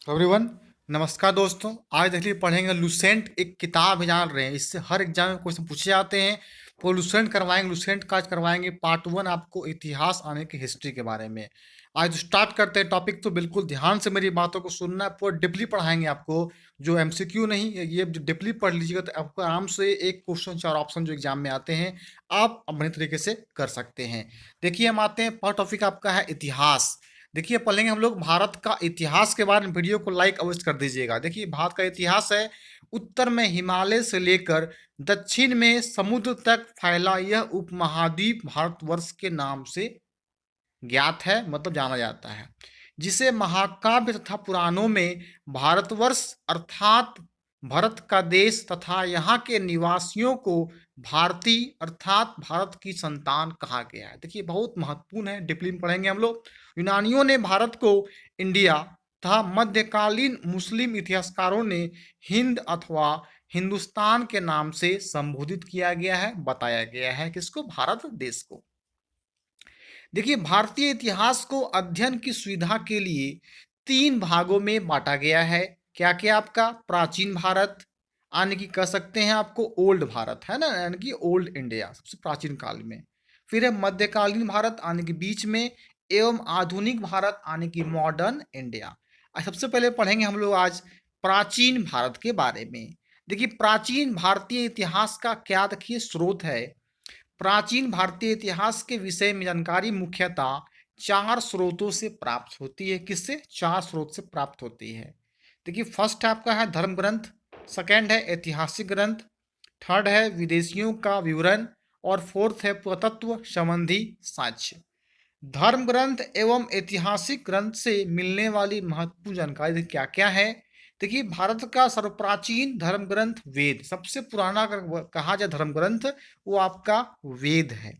तो एवरीवन, नमस्कार दोस्तों। आज देखिए पढ़ेंगे लुसेंट। एक किताब है, जान रहे हैं, इससे हर एग्जाम में क्वेश्चन पूछे जाते हैं। वो लुसेंट करवाएंगे, लुसेंट का आज करवाएंगे पार्ट 1 आपको इतिहास आने की हिस्ट्री के बारे में। आज तो स्टार्ट करते हैं टॉपिक। तो बिल्कुल ध्यान से मेरी बातों को सुनना है, पूरा डीपली पढ़ाएंगे आपको। जो एमसीक्यू नहीं, ये जो डीपली पढ़ लीजिएगा तो आपको आराम से एक क्वेश्चन 4 ऑप्शन जो एग्जाम में आते हैं आप अपने तरीके से कर सकते हैं। देखिए हम आते हैं, फर्स्ट टॉपिक आपका है इतिहास। देखिए पढ़ेंगे हम लोग भारत का इतिहास के बारे में। वीडियो को लाइक अवश्य कर दीजिएगा। देखिए भारत का इतिहास है, उत्तर में हिमालय से लेकर दक्षिण में समुद्र तक फैला यह उपमहाद्वीप भारतवर्ष के नाम से ज्ञात है, मतलब जाना जाता है, जिसे महाकाव्य तथा पुराणों में भारतवर्ष अर्थात भरत का देश तथा यहाँ के निवासियों को भारतीय अर्थात भारत की संतान कहा गया है। देखिए बहुत महत्वपूर्ण है, डीपली में पढ़ेंगे हम लोग। यूनानियों ने भारत को इंडिया तथा मध्यकालीन मुस्लिम इतिहासकारों ने हिंद अथवा हिंदुस्तान के नाम से संबोधित किया गया है, बताया गया है किसको, भारत देश को। देखिए भारतीय इतिहास को अध्ययन की सुविधा के लिए 3 भागों में बांटा गया है। क्या क्या आपका, प्राचीन भारत यानी कि कह सकते हैं आपको ओल्ड भारत है ना, यानी कि ओल्ड इंडिया सबसे प्राचीन काल में। फिर है मध्यकालीन भारत यानी कि बीच में, एवं आधुनिक भारत यानी कि मॉडर्न इंडिया। सबसे पहले पढ़ेंगे हम लोग आज प्राचीन भारत के बारे में। देखिए प्राचीन भारतीय इतिहास का क्या देखिए स्रोत है। प्राचीन भारतीय इतिहास के विषय में जानकारी मुख्यतः 4 स्रोतों से प्राप्त होती है। किससे? 4 स्रोत से प्राप्त होती है। देखिए फर्स्ट आपका है धर्म ग्रंथ, सेकंड है ऐतिहासिक ग्रंथ, थर्ड है विदेशियों का विवरण और फोर्थ है पुरातत्व संबंधी साक्ष्य। धर्म ग्रंथ एवं ऐतिहासिक ग्रंथ से मिलने वाली महत्वपूर्ण जानकारी क्या क्या है। देखिए भारत का सर्वप्राचीन धर्म ग्रंथ वेद, सबसे पुराना अगर कहा जाए धर्म ग्रंथ वो आपका वेद है,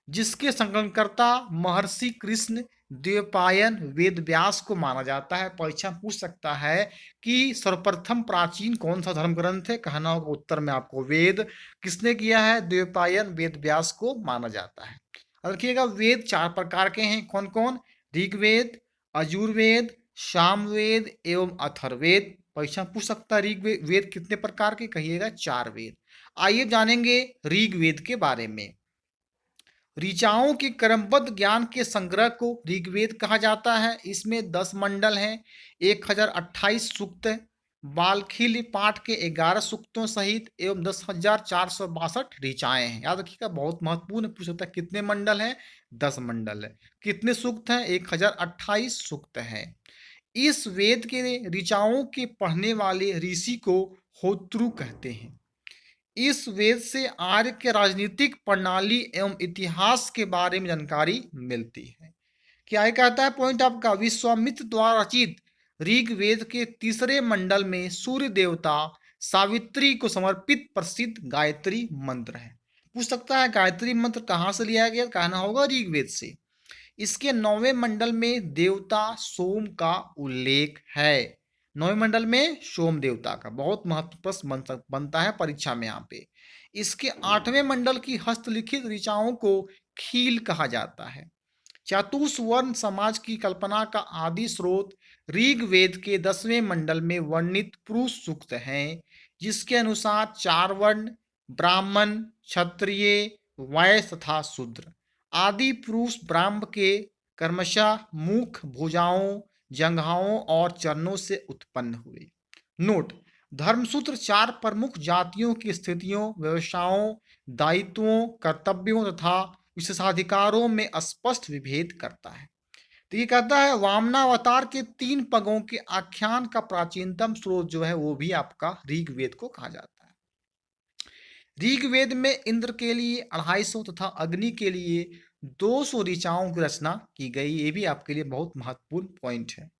जिसके संकलनकर्ता महर्षि कृष्ण द्वैपायन वेद व्यास को माना जाता है। परीक्षा पूछ सकता है कि सर्वप्रथम प्राचीन कौन सा धर्म ग्रंथ है, कहना होगा उत्तर में आपको वेद। किसने किया है? द्वैपायन वेद व्यास को माना जाता है। अब देखिएगा वेद 4 प्रकार के हैं, कौन कौन? ऋग्वेद, यजुर्वेद, सामवेद एवं अथर्ववेद। परीक्षा पूछ सकता है ऋग्वेद वेद कितने प्रकार के, कहिएगा 4 वेद। आइए जानेंगे ऋग्वेद के बारे में। ऋचाओं के क्रमबद्ध ज्ञान के संग्रह को ऋग्वेद कहा जाता है। इसमें 10 मंडल हैं, 1028 सूक्त, बालखिल्य पाठ के 11 सूक्तों सहित एवं 10,462 ऋचाएं हैं। याद रखिएगा बहुत महत्वपूर्ण, पूछ सकता है कितने मंडल हैं? 10 मंडल है। कितने सूक्त हैं? 1028 सूक्त हैं। इस वेद के ऋचाओं के पढ़ने वाले ऋषि को होत्रु कहते हैं। इस वेद से आर्य के राजनीतिक प्रणाली एवं इतिहास के बारे में जानकारी मिलती है। क्या ये कहता है पॉइंट आपका? विश्वामित्र द्वारा रचित ऋग्वेद के 3रे मंडल में सूर्य देवता सावित्री को समर्पित प्रसिद्ध गायत्री मंत्र है। पूछ सकता है गायत्री मंत्र कहाँ से लिया गया, कहना होगा ऋग्वेद से। इसके 9वें मंडल में देवता सोम का उल्लेख है। 9वें मंडल में सोम देवता का बहुत महत्व प्रश्न बनता है परीक्षा में यहाँ पे। इसके 8वें मंडल की हस्तलिखित ऋचाओं को खील कहा जाता है। चातुर्वर्ण समाज की कल्पना का आदि स्रोत ऋग्वेद के 10वें मंडल में वर्णित पुरुष सूक्त हैं, जिसके अनुसार 4 वर्ण ब्राह्मण, क्षत्रिय, वैश्य तथा शूद्र आदि पुरुष ब्राह्मण के क्रमशः मुख, भुजाओं, जंघाओं और चरणों से उत्पन्न हुए। नोट: धर्मसूत्र 4 प्रमुख जातियों की स्थितियों, व्यवसायों, दायित्वों, कर्तव्यों तथा विशेषाधिकारों में स्पष्ट विभेद करता है। तो ये कहता है वामनावतार के 3 पगों के आख्यान का प्राचीनतम स्रोत जो है वो भी आपका ऋग्वेद को कहा जाता है। ऋग्वेद में इंद्र के लिए 250 तथा अग्नि के लिए 200 ऋचाओं की रचना की गई। ये भी आपके लिए बहुत महत्वपूर्ण पॉइंट है।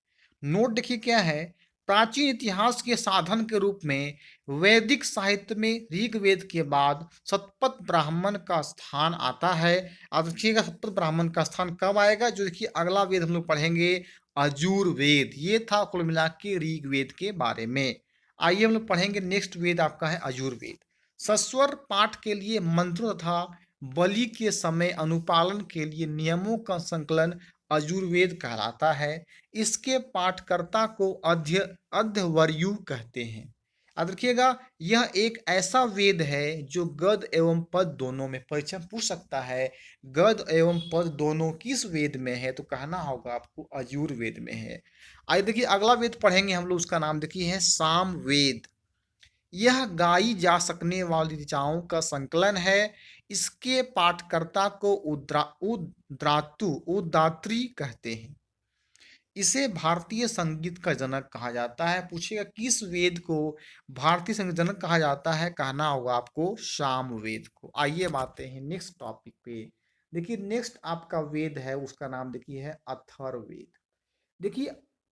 नोट देखिए क्या है, प्राचीन इतिहास के साधन के रूप में वैदिक साहित्य में ऋग्वेद के बाद शतपथ ब्राह्मण का स्थान आता है। अब देखिएगा शतपथ ब्राह्मण का स्थान कब आएगा, जो देखिए अगला वेद हम लोग पढ़ेंगे अजुर्वेद। ये था कुल मिला के ऋग्वेद के बारे में। आइए हम लोग पढ़ेंगे नेक्स्ट वेद आपका है अजुर्वेद। सस्वर पाठ के लिए मंत्रों तथा बलि के समय अनुपालन के लिए नियमों का संकलन अजुर्वेद कहलाता है। इसके पाठकर्ता को अध्यवरयु कहते हैं। याद रखिएगा, यह एक ऐसा वेद है जो गद एवं पद दोनों में, परीक्षा पूछ सकता है गद एवं पद दोनों किस वेद में है, तो कहना होगा आपको अजुर्वेद में है। आइए देखिए अगला वेद पढ़ेंगे हम लोग, उसका नाम देखिए है साम वेद। यह गाई जा सकने वाली ऋचाओं का संकलन है। इसके पाठकर्ता को उद्दात्री कहते हैं। इसे भारतीय संगीत का जनक कहा जाता है। पूछिएगा किस वेद को भारतीय संगीत जनक कहा जाता है, कहना होगा आपको साम वेद को। आइए अब आते हैं नेक्स्ट टॉपिक पे। देखिए नेक्स्ट आपका वेद है, उसका नाम देखिए है अथर्ववेद। देखिए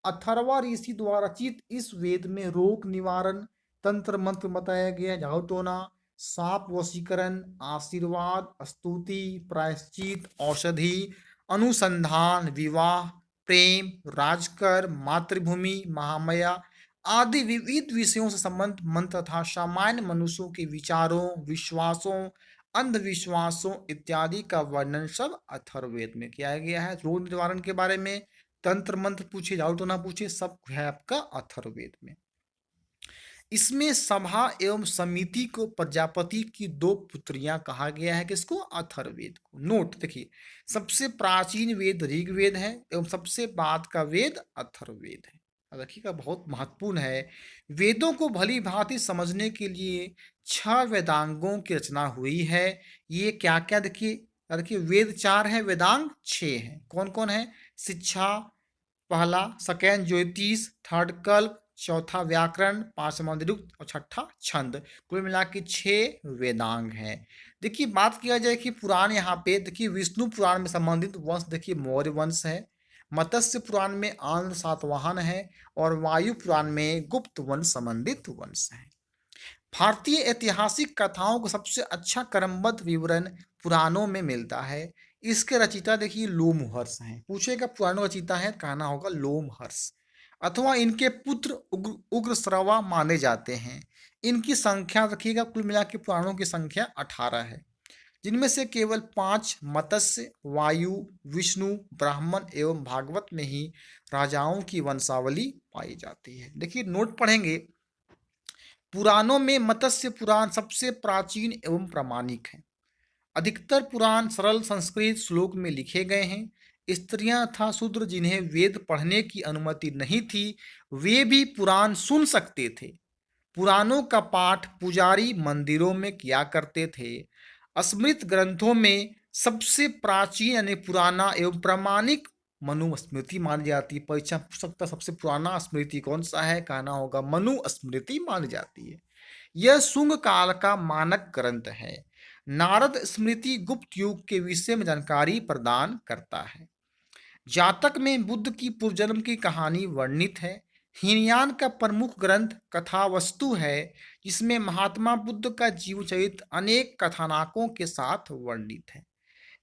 अथर्वा ऋषि द्वारा रचित इस वेद में रोग निवारण, तंत्र मंत्र बताया गया है, झाड़ू टोना, सांप वशीकरण, आशीर्वाद, स्तुति, प्रायश्चित, औषधि, अनुसंधान, विवाह, प्रेम, राजकर, मातृभूमि, महामाया आदि विविध विषयों से संबंध मंत्र तथा सामान्य मनुष्यों के विचारों, विश्वासों, अंधविश्वासों इत्यादि का वर्णन सब अथर्ववेद में किया गया है। रोग निवारण के बारे में, तंत्र मंत्र पूछे, झाड़ू टोना पूछे, सब है आपका अथर्ववेद में। इसमें सभा एवं समिति को प्रजापति की दो पुत्रियां कहा गया है, किसको, अथर्ववेद को। नोट देखिए, सबसे प्राचीन वेद ऋग्वेद है एवं सबसे बाद का वेद अथर्ववेद है। देखिएगा बहुत महत्वपूर्ण है। वेदों को भली भांति समझने के लिए 6 वेदांगों की रचना हुई है। ये क्या क्या देखिए वेद 4 है, वेदांग 6 है। कौन कौन है, शिक्षा पहला, सेकेंड ज्योतिष, थर्ड कल्प, चौथा व्याकरण, पांचवा निरुक्त और छठा छंद। कुल मिला के 6 वेदांग हैं। देखिए बात किया जाए कि पुराण यहाँ पे देखिए विष्णु पुराण में संबंधित वंश देखिए मौर्य वंश है, मत्स्य पुराण में आंध्र सातवाहन है और वायु पुराण में गुप्त वंश संबंधित वंश है। भारतीय ऐतिहासिक कथाओं का सबसे अच्छा क्रमबद्ध विवरण पुराणों में मिलता है। इसके रचयिता देखिए लोमहर्ष हैं। पूछेगा पुराणों रचयिता है, कहना होगा लोमहर्ष, अथवा इनके पुत्र उग्रश्रवा माने जाते हैं। इनकी संख्या रखिएगा, कुल मिला के पुराणों की संख्या 18 है, जिनमें से केवल 5 मत्स्य, वायु, विष्णु, ब्राह्मण एवं भागवत में ही राजाओं की वंशावली पाई जाती है। देखिए नोट पढ़ेंगे, पुराणों में मत्स्य पुराण सबसे प्राचीन एवं प्रामाणिक है। अधिकतर पुराण सरल संस्कृत श्लोक में लिखे गए हैं। स्त्रियां तथा शूद्र जिन्हें वेद पढ़ने की अनुमति नहीं थी, वे भी पुराण सुन सकते थे। पुराणों का पाठ पुजारी मंदिरों में किया करते थे। स्मृत ग्रंथों में सबसे प्राचीन यानी पुराना एवं प्रामाणिक मनुस्मृति मानी जाती है। परीक्षा पूछ सकता सबसे पुराना स्मृति कौन सा है, कहना होगा मनुस्मृति मानी जाती है। यह शुंग काल का मानक ग्रंथ है। नारद स्मृति गुप्त युग के विषय में जानकारी प्रदान करता है। जातक में बुद्ध की पूर्वजन्म की कहानी वर्णित है। हीनयान का प्रमुख ग्रंथ कथावस्तु है, जिसमें महात्मा बुद्ध का जीव चरित्र अनेक कथानकों के साथ वर्णित है।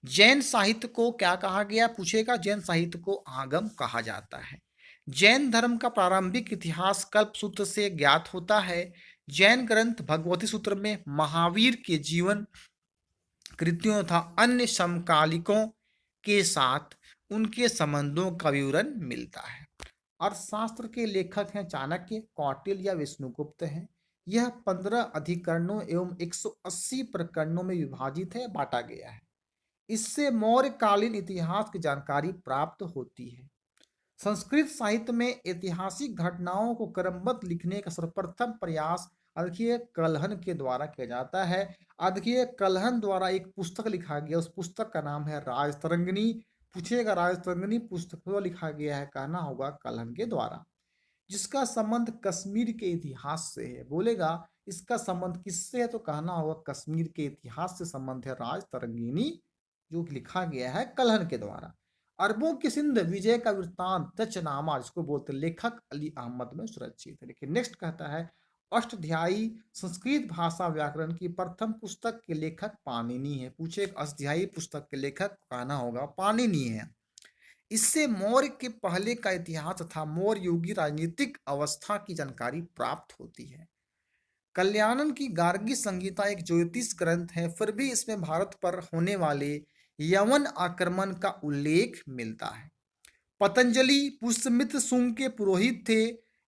जैन साहित्य को क्या कहा गया, पूछेगा, जैन साहित्य को आगम कहा जाता है। जैन धर्म का प्रारंभिक इतिहास कल्प सूत्र से ज्ञात होता है। जैन ग्रंथ भगवती सूत्र में महावीर के जीवन कृतियों तथा अन्य समकालिकों के साथ उनके संबंधों का विवरण मिलता है। अर्थशास्त्र के लेखक हैं चाणक्य, कौटिल्य या विष्णुगुप्त हैं। यह 15 अधिकरणों एवं 180 प्रकरणों में विभाजित है, बांटा गया है। इससे मौर्यकालीन इतिहास की जानकारी प्राप्त होती है। संस्कृत साहित्य में ऐतिहासिक घटनाओं को क्रमबद्ध लिखने का सर्वप्रथम प्रयास अर्घ्य कलहन के द्वारा किया जाता है। अर्घ्य कलहन द्वारा एक पुस्तक लिखा गया, उस पुस्तक का नाम है राजतरंगिणी। पूछेगा राजतरंगिणी पुस्तक को लिखा गया है, कहना होगा कलहन के द्वारा, जिसका संबंध कश्मीर के इतिहास से है। बोलेगा इसका संबंध किससे है, तो कहना होगा कश्मीर के इतिहास से संबंध है राजतरंगिणी, जो लिखा गया है कलहन के द्वारा। अरबों की सिंध विजय का वृत्तांत तचनामा, जिसको बोलते लेखक अली अहमद में सुरक्षित है। लेकिन नेक्स्ट कहता है अष्टाध्यायी संस्कृत भाषा व्याकरण की प्रथम पुस्तक के लेखक पाणिनि है। पूछे अष्टाध्यायी पुस्तक के लेखक, कहना होगा पाणिनि है। इससे मौर्य के पहले का इतिहास तथा मौर्य युगीय राजनीतिक अवस्था की जानकारी प्राप्त होती है। कल्याणन की गार्गी संहिता एक ज्योतिष ग्रंथ है, फिर भी इसमें भारत पर होने वाले यवन आक्रमण का उल्लेख मिलता है। पतंजलि पुष्यमित्र शुंग के पुरोहित थे।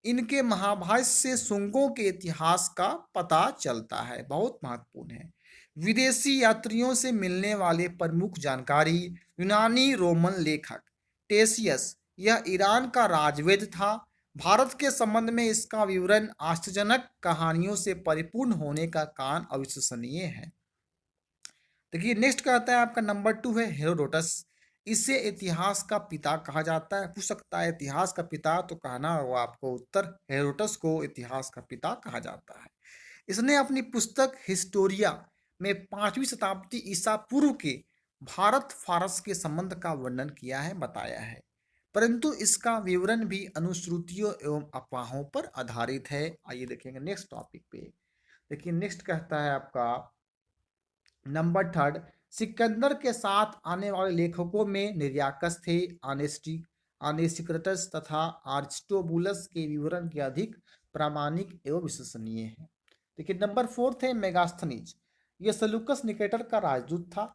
इनके महाभाष्य से शुंगों के इतिहास का पता चलता है, बहुत महत्वपूर्ण है। विदेशी यात्रियों से मिलने वाले प्रमुख जानकारी। यूनानी रोमन लेखक टेसियस, यह ईरान का राजवेद था। भारत के संबंध में इसका विवरण आश्चर्यजनक कहानियों से परिपूर्ण होने का कारण अविश्वसनीय है। देखिए नेक्स्ट कहता है आपका नंबर 2 है हेरोडोटस। इसे इतिहास का पिता कहा जाता है। पूछ सकता है इतिहास का पिता, तो कहना होगा आपको उत्तर हेरोडोटस को इतिहास का पिता कहा जाता है। इसने अपनी पुस्तक हिस्टोरिया में 5वीं शताब्दी ईसा पूर्व के भारत फारस के संबंध का वर्णन किया है, बताया है, परंतु इसका विवरण भी अनुश्रुतियों एवं अफवाहों पर आधारित है। आइए देखेंगे नेक्स्ट टॉपिक पे। देखिए नेक्स्ट कहता है आपका नंबर 3, सिकंदर के साथ आने वाले लेखकों में निर्याकस थे। आनेसिक्राटस तथा आरिस्टोबुलस के विवरण के अधिक प्रामाणिक एवं विश्वसनीय है। देखिए नंबर 4 है मेगास्थनीज। यह सेलुकस निकेटर का राजदूत था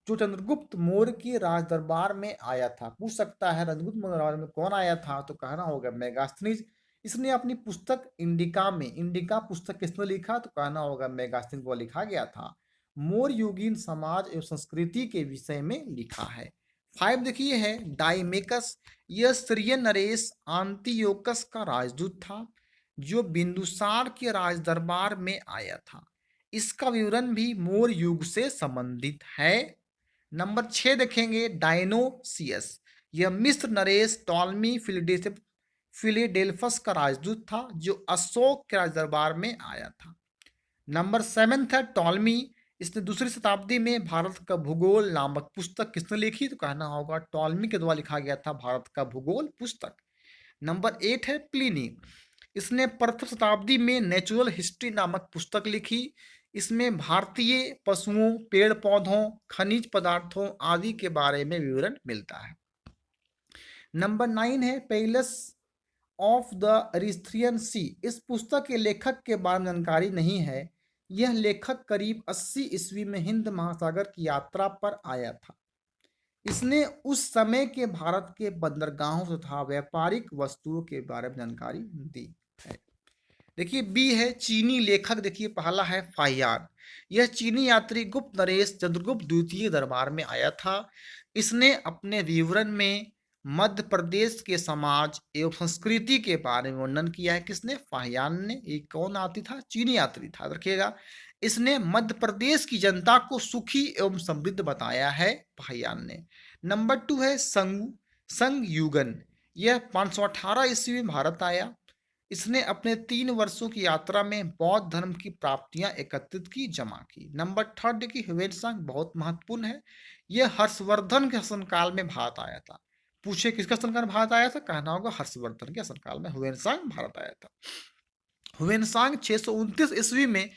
जो चंद्रगुप्त मौर्य के राज दरबार में आया था। पूछ सकता है चंद्रगुप्त मौर्य दरबार में कौन आया था, तो कहना होगा मेगास्थनीज। इसने अपनी पुस्तक इंडिका में, इंडिका पुस्तक किसने लिखा, तो कहना होगा मेगास्थनीज को लिखा गया था। मौर्य युगीन समाज एवं संस्कृति के विषय में लिखा है। 5 देखिए है डाइमेकस। यह सीरिय नरेश आंतियोकस का राजदूत था जो बिंदुसार के राज दरबार में आया था। इसका विवरण भी मौर्य युग से संबंधित है। नंबर 6 देखेंगे डायनोसियस। यह मिस्र नरेश टॉलमी फिलेडेल्फस का राजदूत था जो अशोक के राज दरबार में आया था। नंबर 7 है टॉलमी। इसने दूसरी शताब्दी में भारत का भूगोल नामक पुस्तक किसने लिखी, तो कहना होगा टॉलमी के द्वारा लिखा गया था भारत का भूगोल पुस्तक। नंबर 8 है प्लिनी। इसने प्रथम शताब्दी में नेचुरल हिस्ट्री नामक पुस्तक लिखी। इसमें भारतीय पशुओं, पेड़ पौधों, खनिज पदार्थों आदि के बारे में विवरण मिलता है। नंबर 9 है पेलस ऑफ द एरिथ्रियन सी। इस पुस्तक के लेखक के बारे में जानकारी नहीं है। यह लेखक करीब 80 ईस्वी में हिंद महासागर की यात्रा पर आया था। इसने उस समय के भारत के बंदरगाहों तथा व्यापारिक वस्तुओं के बारे में जानकारी दी है। देखिए बी है चीनी लेखक। देखिए पहला है फाहियान। यह चीनी यात्री गुप्त नरेश चंद्रगुप्त द्वितीय दरबार में आया था। इसने अपने विवरण में मध्य प्रदेश के समाज एवं संस्कृति के बारे में वर्णन किया है। किसने, फाहियान ने। एक कौन यात्री था, चीनी यात्री था, रखिएगा। इसने मध्य प्रदेश की जनता को सुखी एवं समृद्ध बताया है, फाहियान ने। नंबर 2 है संगयुगन। यह 518 ईस्वी में भारत आया। इसने अपने 3 वर्षों की यात्रा में बौद्ध धर्म की प्राप्तियां एकत्रित की, जमा की। नंबर 3 की ह्वेनसांग बहुत महत्वपूर्ण है। यह हर्षवर्धन के शासनकाल में भारत आया था। पूछे किसका शासनकाल में भारत आया था, कहना होगा हर्षवर्धन के शासनकाल में ह्वेनसांग भारत आया था। ह्वेनसांग 629 ईस्वी में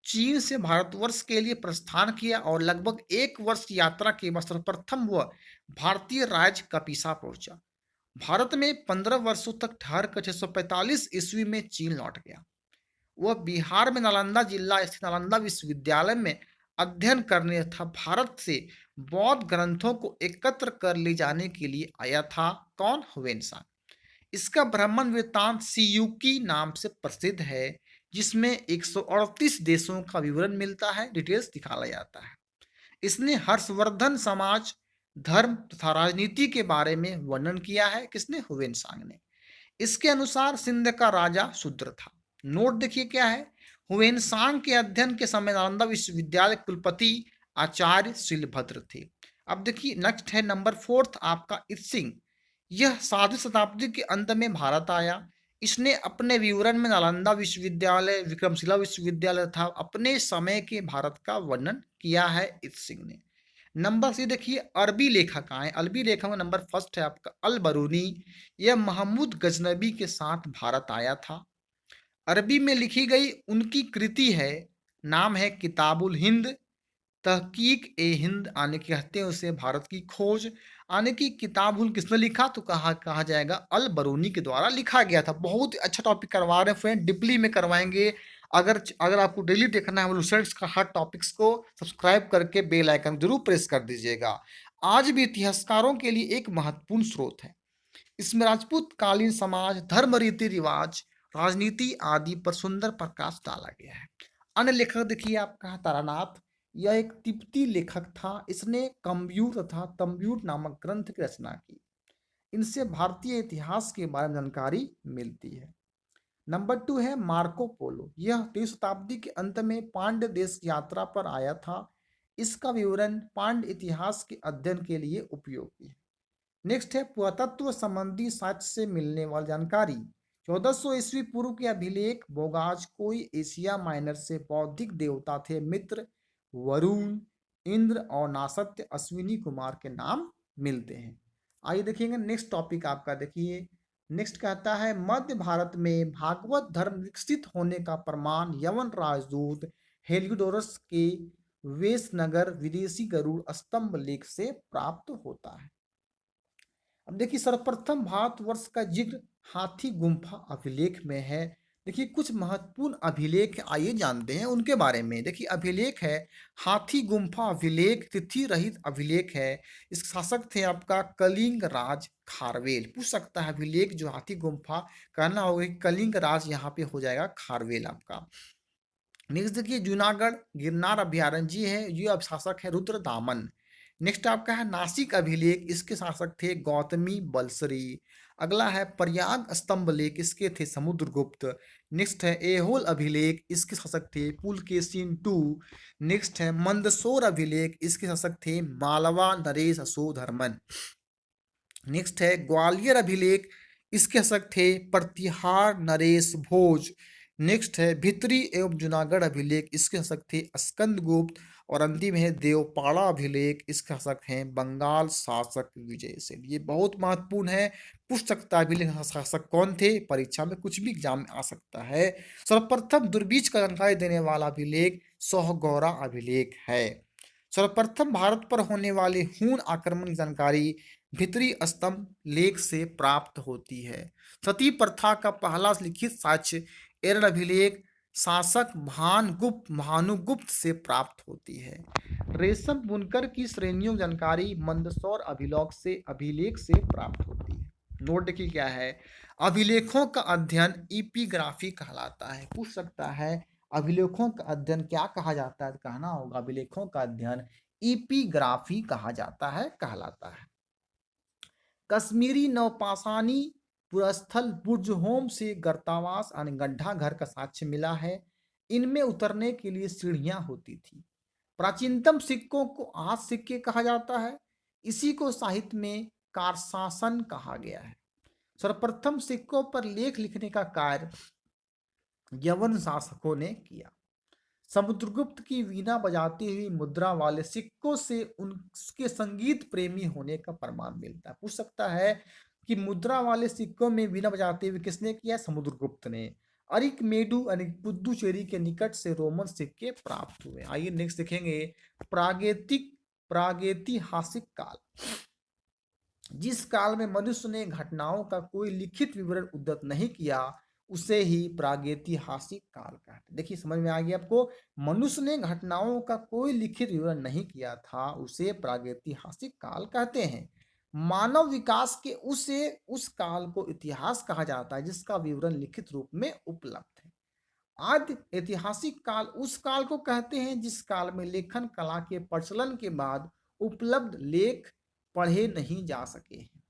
चीन से भारतवर्ष के लिए प्रस्थान किया और लगभग 1 वर्ष की यात्रा के बाद सर्वप्रथम वह भारतीय राज्य कपिसा पहुंचा। भारत में 15 वर्षों तक ठहर कर 645 ईस्वी में चीन लौट गया। वह बिहार में नालंदा जिला स्थित नालंदा विश्वविद्यालय में अध्ययन करने तथा भारत से बौद्ध ग्रंथों को एकत्र कर ले जाने के लिए आया था। कौन, ह्वेनसांग। इसका ब्राह्मण वृत्तांत सीयूकी नाम से प्रसिद्ध है जिसमें 138 देशों का विवरण मिलता है, डिटेल्स दिखाया जाता है। इसने हर्षवर्धन समाज, धर्म तथा राजनीति के बारे में वर्णन किया है। किसने, ह्वेनसांग ने। इसके अनुसार सिंध का राजा शूद्र था। नोट देखिए क्या है, ह्वेनसांग के अध्ययन के समय नालंदा विश्वविद्यालय कुलपति आचार्य शिलभद्र थे। अब देखिए नेक्स्ट है नंबर 4 आपका इत्सिंग। यह 7वीं शताब्दी के अंत में भारत आया। इसने अपने विवरण में नालंदा विश्वविद्यालय, विक्रमशिला विश्वविद्यालय तथा अपने समय के भारत का वर्णन किया है इत्सिंग ने। नंबर 3 देखिए अरबी लेखक आए। अरबी लेखक में नंबर 1 है आपका अल बरूनी। यह महमूद गजनबी के साथ भारत आया था। अरबी में लिखी गई उनकी कृति है, नाम है किताबुल हिंद। तहकीक ए हिंद आने की कहते हैं उसे, भारत की खोज आने की किताबुल किसने लिखा, तो कहा जाएगा अल बरूनी के द्वारा लिखा गया था। बहुत अच्छा टॉपिक करवा रहे हैं फ्रेंड, डीपली में करवाएंगे। अगर आपको डेली देखना है लुसेंट्स का हर टॉपिक्स को, सब्सक्राइब करके बेल आइकन जरूर प्रेस कर दीजिएगा। आज भी इतिहासकारों के लिए एक महत्वपूर्ण स्रोत है। इसमें राजपूत कालीन समाज, धर्म, रीति रिवाज, राजनीति आदि पर सुंदर प्रकाश डाला गया है। अन्य लेखक देखिए आपका है तारानाथ। यह एक तिब्बती लेखक था। इसने कम्ब्यूट तथा तम्ब्यूट नामक ग्रंथ की रचना की। इनसे भारतीय इतिहास के बारे में जानकारी मिलती है। नंबर 2 है मार्को पोलो। यह 3वीं शताब्दी के अंत में पांड्य देश की यात्रा पर आया था। इसका विवरण पांड्य इतिहास के अध्ययन के लिए उपयोगी है। नेक्स्ट है पुरातत्व संबंधी साक्ष्य से मिलने वाली जानकारी। 1400 ईस्वी पूर्व के अभिलेख बोगाज कोई एशिया माइनर से बौद्धिक देवता थे मित्र, वरुण, इंद्र और नासत्य अश्विनी कुमार के नाम मिलते हैं। आइए देखिएगा नेक्स्ट टॉपिक आपका देखिए। नेक्स्ट कहता है मध्य भारत में भागवत धर्म विकसित होने का प्रमाण यवन राजदूत हेलियोडोरस के वेशनगर विदेशी गरुड़ स्तंभ लेख से प्राप्त होता है। अब देखिए सर्वप्रथम भारतवर्ष का जिक्र हाथी गुम्फा अभिलेख में है। देखिए कुछ महत्वपूर्ण अभिलेख आइए जानते हैं उनके बारे में। देखिए अभिलेख है हाथी गुम्फा अभिलेख, तिथि रहित अभिलेख है। इसके शासक थे आपका कलिंग राज खारवेल। पूछ सकता है अभिलेख जो हाथी गुम्फा कहना होगा कलिंग राज, यहाँ पे हो जाएगा खारवेल आपका। नेक्स्ट देखिए जूनागढ़ गिरनार अभ्यारण्य जी है, ये अब शासक है रुद्रदामन। नेक्स्ट आपका है नासिक अभिलेख, इसके शासक थे गौतमी बलसरी। अगला है प्रयाग स्तंभ लेख, इसके थे समुद्रगुप्त। नेक्स्ट है एहोल अभिलेख, इसके शासक थे पुलकेशिन टू। नेक्स्ट है मंदसौर अभिलेख, इसके शासक थे मालवा नरेश अशोधर्मन। नेक्स्ट है ग्वालियर अभिलेख, इसके शासक थे प्रतिहार नरेश भोज। नेक्स्ट है भित्री एवं जूनागढ़ अभिलेख, इसके शासक थे स्कंदगुप्त। और अंतिम है देवपाड़ा अभिलेख, इसके शासक हैं बंगाल शासक विजय सेन। ये बहुत महत्वपूर्ण है, पूछ सकता है अभिलेख शासक कौन थे, परीक्षा में कुछ भी एग्जाम में आ सकता है। सर्वप्रथम दुर्बीज का जानकारी देने वाला अभिलेख सोहगौरा अभिलेख है। सर्वप्रथम भारत पर होने वाले हूण आक्रमण की जानकारी भित्री स्तंभ लेख से प्राप्त होती है। सती प्रथा का पहला लिखित साक्ष्य एरन अभिलेख शासक भानुगुप्त से प्राप्त होती है। रेशम बुनकर की श्रेणियों की जानकारी मंदसौर अभिलेख से प्राप्त होती है। नोट देखिए क्या है, अभिलेखों का अध्ययन इपिग्राफी कहलाता है। पूछ सकता है अभिलेखों का अध्ययन क्या कहा जाता है, कहना होगा अभिलेखों का अध्ययन इपिग्राफी कहा जाता है, कहलाता है। कश्मीरी नवपाषाणी पुरस्थल बुर्जहोम से गर्तावास यानी गड्ढा घर का साक्ष्य मिला है। इनमें उतरने के लिए सीढ़ियां होती थी। प्राचीनतम सिक्कों को आज सिक्के कहा जाता है। इसी को साहित्य में कारशासन कहा गया है। सर्वप्रथम सिक्कों पर लेख लिखने का कार्य यवन शासकों ने किया। समुद्रगुप्त की वीणा बजाती हुई मुद्रा वाले सिक्कों से उसके संगीत प्रेमी होने का प्रमाण मिलता है। पूछ सकता है कि मुद्रा वाले सिक्कों में वीणा बजाते हुए किसने किया, समुद्रगुप्त ने। अरिकमेडु यानी पुद्दुचेरी के निकट से रोमन सिक्के प्राप्त हुए। आइए नेक्स्ट देखेंगे प्रागैतिहासिक काल। जिस काल में मनुष्य ने घटनाओं का कोई लिखित विवरण उद्धृत नहीं किया उसे ही प्रागैतिहासिक काल कहते हैं। देखिए समझ में आ गया आपको, मनुष्य ने घटनाओं का कोई लिखित विवरण नहीं किया था उसे प्रागैतिहासिक काल कहते हैं। मानव विकास के उस काल को इतिहास कहा जाता है जिसका विवरण लिखित रूप में उपलब्ध है। आदि ऐतिहासिक काल उस काल को कहते हैं जिस काल में लेखन कला के प्रचलन के बाद उपलब्ध लेख पढ़े नहीं जा सके हैं।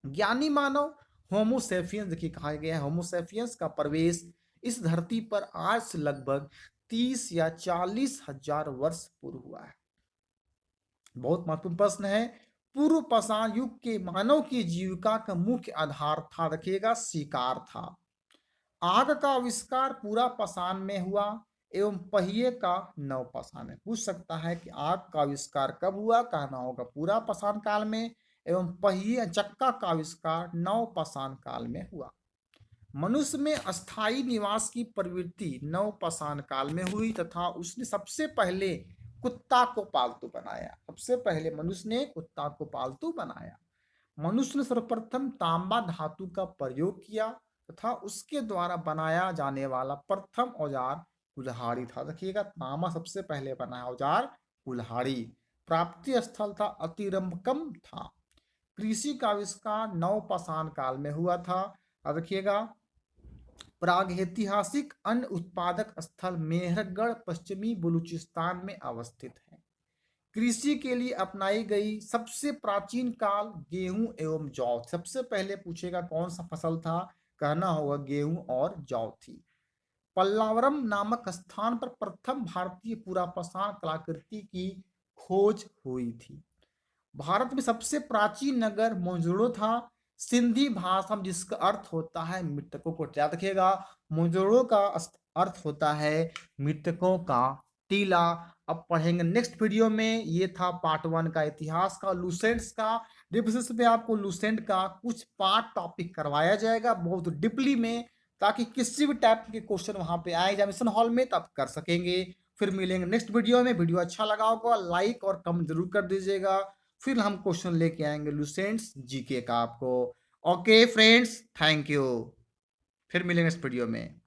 ज्ञानी मानव होमोसेपियंस देखिए कहा गया है, होमोसेपियंस का प्रवेश इस धरती पर आज से लगभग 30 या 40 हजार वर्ष पूर्व हुआ है। बहुत महत्वपूर्ण प्रश्न है। पूर्व पाषाण युग के मानव की जीविका का मुख्य आधार था, रखिएगा, शिकार था। आग का आविष्कार पूरा पाषाण में हुआ एवं पहिए का नव पाषाण में। पूछ सकता है कि आग का आविष्कार कब हुआ, कहना होगा पूरा पाषाण काल में, एवं पहिए चक्का का आविष्कार नव पाषाण काल में हुआ। मनुष्य में अस्थायी निवास की प्रवृत्ति नव पाषाण काल में हुई तथा उसने सबसे पहले कुत्ता को पालतू बनाया। सबसे पहले मनुष्य ने कुत्ता को पालतू बनाया। मनुष्य ने सर्वप्रथम तांबा धातु का प्रयोग किया तथा उसके द्वारा बनाया जाने वाला प्रथम औजार कुल्हाड़ी था। देखिएगा तांबा सबसे पहले बनाया औजार कुल्हाड़ी। प्राप्ति स्थल था अतिरंबकम था। कृषि का आविष्कार नवपाषाण काल में हुआ था। अब देखिएगा, प्रागैतिहासिक अन्न उत्पादक स्थल मेहरगढ़ पश्चिमी बलूचिस्तान में अवस्थित है। कृषि के लिए अपनाई गई सबसे प्राचीन काल गेहूं एवं जौ। सबसे पहले पूछेगा कौन सा फसल था, कहना होगा गेहूं और जौ थी। पल्लावरम नामक स्थान पर प्रथम भारतीय पुरापाषाण कलाकृति की खोज हुई थी। भारत में सबसे प्राचीन नगर मोंजोडो था, सिंधी भाषा में, जिसका अर्थ होता है मृतकों को। याद रखिएगा, मोंजोडो का अर्थ होता है मृतकों का टीला। अब पढ़ेंगे नेक्स्ट वीडियो में। ये था पार्ट 1 का इतिहास का, लूसेंट्स का। रिविजन में आपको लूसेंट का कुछ पार्ट टॉपिक करवाया जाएगा बहुत डीपली में, ताकि किसी भी टाइप के क्वेश्चन वहां पे आए एग्जामिनेशन हॉल में तब कर सकेंगे। फिर मिलेंगे नेक्स्ट वीडियो में। वीडियो अच्छा लगा होगा लाइक और कमेंट जरूर कर दीजिएगा। फिर हम क्वेश्चन लेके आएंगे लूसेंट्स जीके का आपको। Okay friends, thank you. फिर मिलेंगे इस वीडियो में।